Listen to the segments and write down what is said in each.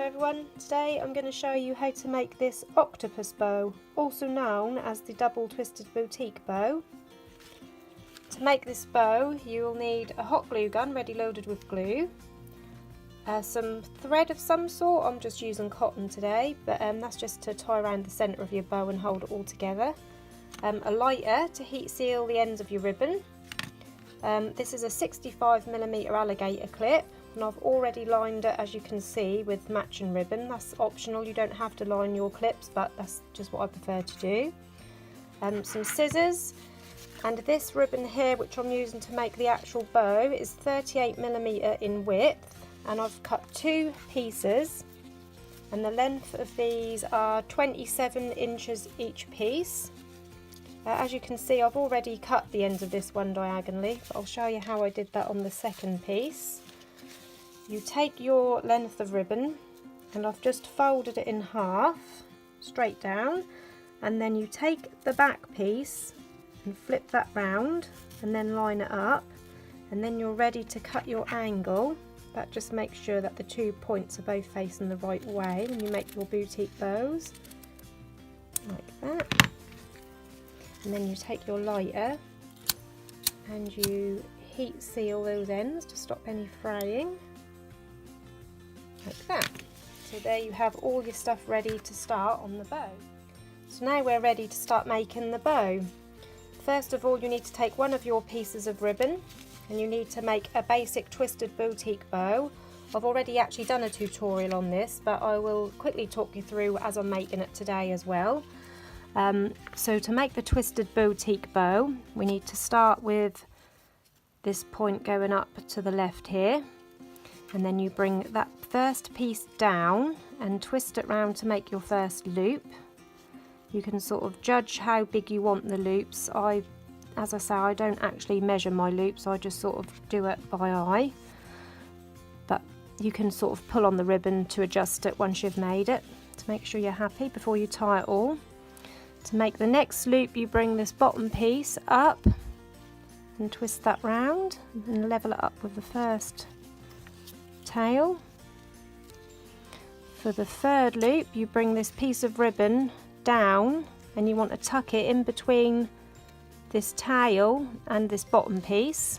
everyone, today I'm going to show you how to make this octopus bow, also known as the double twisted boutique bow. To make this bow you'll need a hot glue gun ready loaded with glue, some thread of some sort. I'm just using cotton today, but that's just to tie around the centre of your bow and hold it all together, a lighter to heat seal the ends of your ribbon. This is a 65mm alligator clip, and I've already lined it, as you can see, with matching ribbon. That's optional, you don't have to line your clips, but that's just what I prefer to do. Some scissors, and this ribbon here, which I'm using to make the actual bow, is 38mm in width, and I've cut two pieces, and the length of these are 27 inches each piece. As you can see, I've already cut the ends of this one diagonally, but I'll show you how I did that on the second piece. You take your length of ribbon, and I've just folded it in half, straight down, and then you take the back piece and flip that round, and then line it up, and then you're ready to cut your angle. That just makes sure that the 2 points are both facing the right way when you make your boutique bows, like that. And then you take your lighter and you heat seal those ends to stop any fraying, like that. So there you have all your stuff ready to start on the bow. So now we're ready to start making the bow. First of all, you need to take one of your pieces of ribbon and you need to make a basic twisted boutique bow. I've already actually done a tutorial on this, but I will quickly talk you through as I'm making it today as well. So to make the twisted boutique bow, we need to start with this point going up to the left here, and then you bring that first piece down and twist it round to make your first loop. You can sort of judge how big you want the loops. As I say, I don't actually measure my loops, I just sort of do it by eye, but you can sort of pull on the ribbon to adjust it once you've made it, to make sure you're happy before you tie it all. To make the next loop, you bring this bottom piece up and twist that round and level it up with the first tail. For the third loop, you bring this piece of ribbon down and you want to tuck it in between this tail and this bottom piece.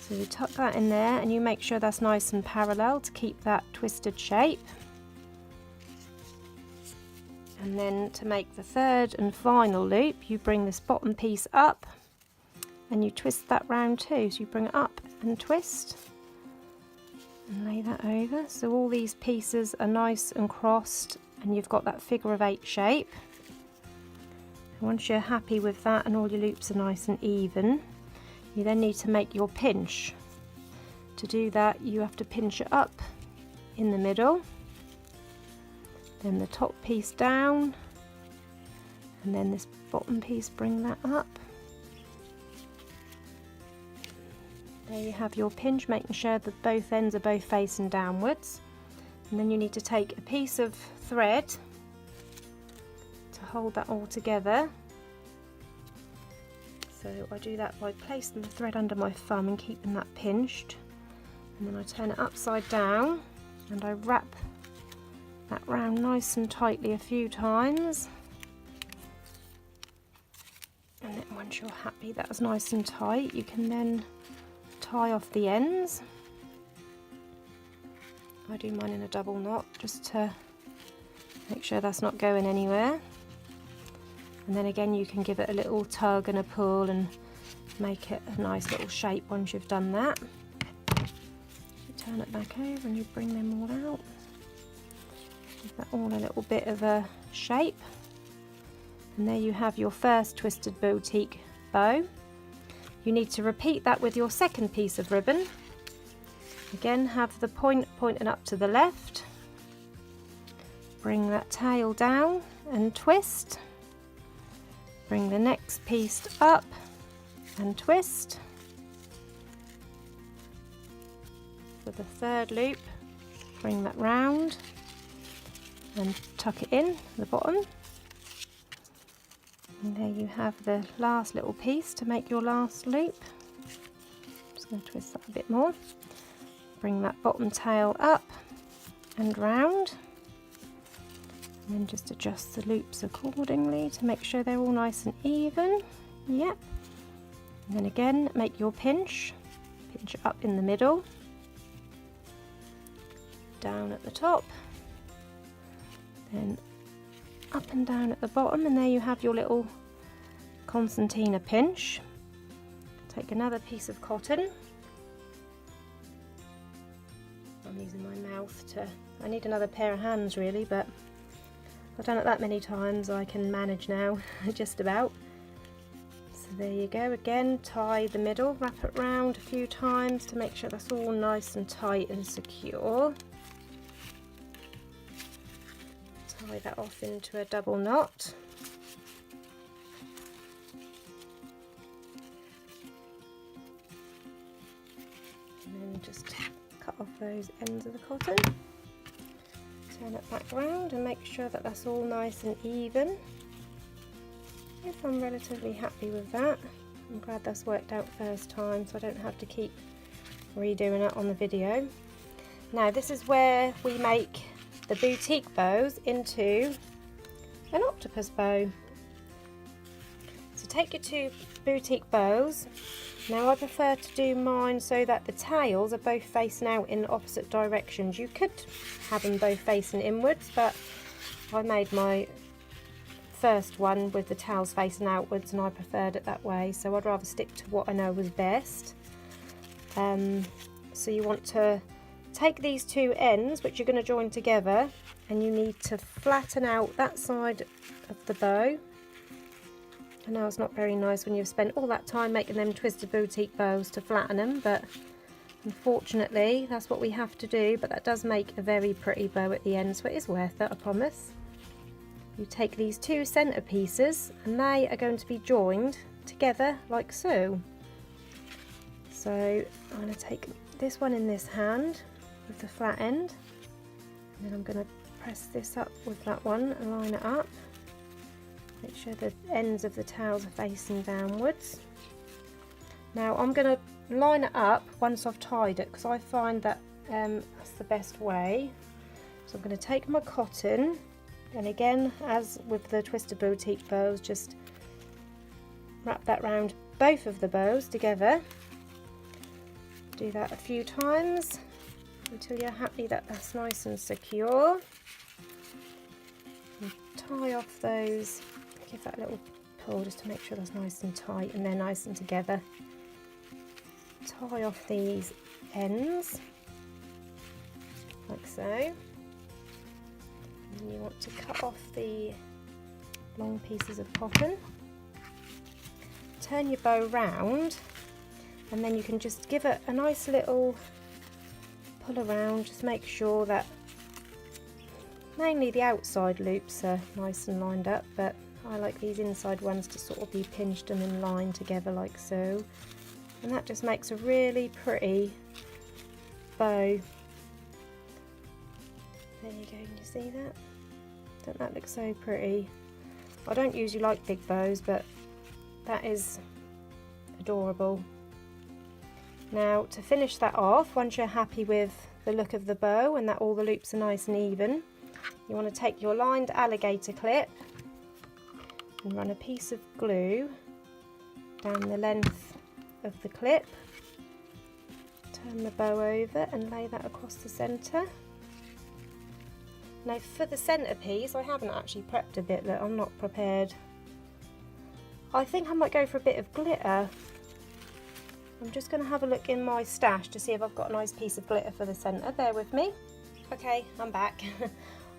So you tuck that in there and you make sure that's nice and parallel to keep that twisted shape. And then to make the third and final loop, you bring this bottom piece up and you twist that round too. So you bring it up and twist and lay that over. So all these pieces are nice and crossed and you've got that figure of 8 shape. And once you're happy with that and all your loops are nice and even, you then need to make your pinch. To do that, you have to pinch it up in the middle, then the top piece down, and then this bottom piece, bring that up. There you have your pinch, making sure that both ends are both facing downwards. And then you need to take a piece of thread to hold that all together. So I do that by placing the thread under my thumb and keeping that pinched, and then I turn it upside down and I wrap that round nice and tightly a few times, and then once you're happy that's nice and tight, you can then tie off the ends. I do mine in a double knot just to make sure that's not going anywhere, and then again you can give it a little tug and a pull and make it a nice little shape once you've done that. You turn it back over and you bring them all out. Give that all a little bit of a shape, and there you have your first twisted boutique bow. You need to repeat that with your second piece of ribbon. Again, have the point pointing up to the left, bring that tail down and twist, bring the next piece up and twist. For the third loop, bring that round and tuck it in the bottom, and there you have the last little piece to make your last loop. I'm just going to twist that a bit more, bring that bottom tail up and round, and then just adjust the loops accordingly to make sure they're all nice and even. Yep. And then again, make your pinch up in the middle, down at the top, then up and down at the bottom, and there you have your little concertina pinch. Take another piece of cotton. I'm using my mouth to, I need another pair of hands really, but I've done it that many times I can manage now, just about. So there you go, again tie the middle, wrap it round a few times to make sure that's all nice and tight and secure. Tie that off into a double knot. And then just cut off those ends of the cotton. Turn it back round and make sure that that's all nice and even. If I'm relatively happy with that, I'm glad that's worked out first time so I don't have to keep redoing it on the video. Now this is where we make the boutique bows into an octopus bow. So take your two boutique bows. Now I prefer to do mine so that the tails are both facing out in opposite directions. You could have them both facing inwards, but I made my first one with the tails facing outwards and I preferred it that way, so I'd rather stick to what I know was best. So you want to take these two ends which you're going to join together, and you need to flatten out that side of the bow. I know it's not very nice when you've spent all that time making them twisted boutique bows to flatten them, but unfortunately that's what we have to do, but that does make a very pretty bow at the end, so it is worth it, I promise. You take these two centre pieces and they are going to be joined together like so. So I'm going to take this one in this hand with the flat end, and then I'm going to press this up with that one and line it up. Make sure the ends of the tails are facing downwards. Now I'm going to line it up once I've tied it, because I find that that's the best way. So I'm going to take my cotton, and again, as with the twisted boutique bows, just wrap that round both of the bows together. Do that a few times until you're happy that that's nice and secure. And tie off those, give that a little pull just to make sure that's nice and tight and they're nice and together. Tie off these ends like so. And you want to cut off the long pieces of cotton. Turn your bow round, and then you can just give it a nice little pull around. Just make sure that mainly the outside loops are nice and lined up, but I like these inside ones to sort of be pinched and in line together like so. And that just makes a really pretty bow. There you go, can you see that? Don't that look so pretty? I don't usually like big bows, but that is adorable. Now to finish that off, once you're happy with the look of the bow and that all the loops are nice and even, you want to take your lined alligator clip and run a piece of glue down the length of the clip. Turn the bow over and lay that across the centre. Now for the centrepiece, I haven't actually prepped a bit, look, I'm not prepared. I think I might go for a bit of glitter. I'm just going to have a look in my stash to see if I've got a nice piece of glitter for the centre, bear with me. Okay, I'm back.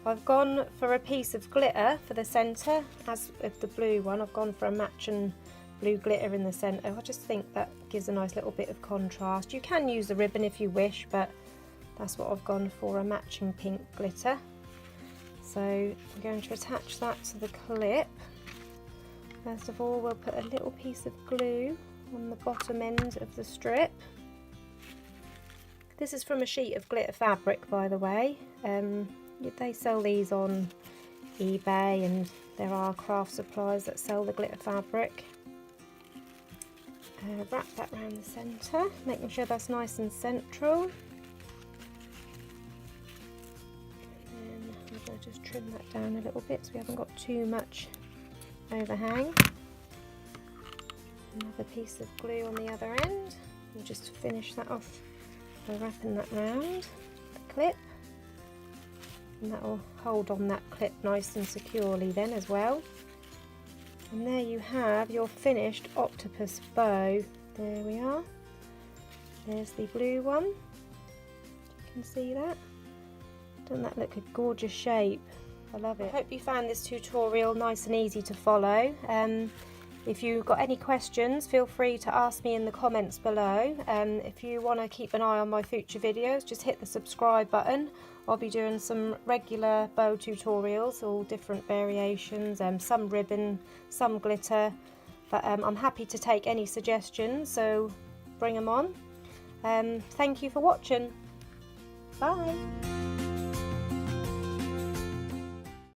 I've gone for a piece of glitter for the centre. As with the blue one, I've gone for a matching blue glitter in the centre. I just think that gives a nice little bit of contrast. You can use the ribbon if you wish, but that's what I've gone for, a matching pink glitter. So I'm going to attach that to the clip. First of all, we'll put a little piece of glue on the bottom end of the strip. This is from a sheet of glitter fabric, by the way. They sell these on eBay, and there are craft suppliers that sell the glitter fabric. Wrap that around the centre, making sure that's nice and central. I'll just trim that down a little bit so we haven't got too much overhang. Another piece of glue on the other end. We'll just finish that off by wrapping that round the clip, and that will hold on that clip nice and securely then as well. And there you have your finished octopus bow. There we are. There's the blue one. You can see that. Doesn't that look a gorgeous shape? I love it. I hope you found this tutorial nice and easy to follow. If you've got any questions, feel free to ask me in the comments below. If you want to keep an eye on my future videos, just hit the subscribe button. I'll be doing some regular bow tutorials, all different variations, some ribbon, some glitter, but I'm happy to take any suggestions, so bring them on. Thank you for watching. Bye.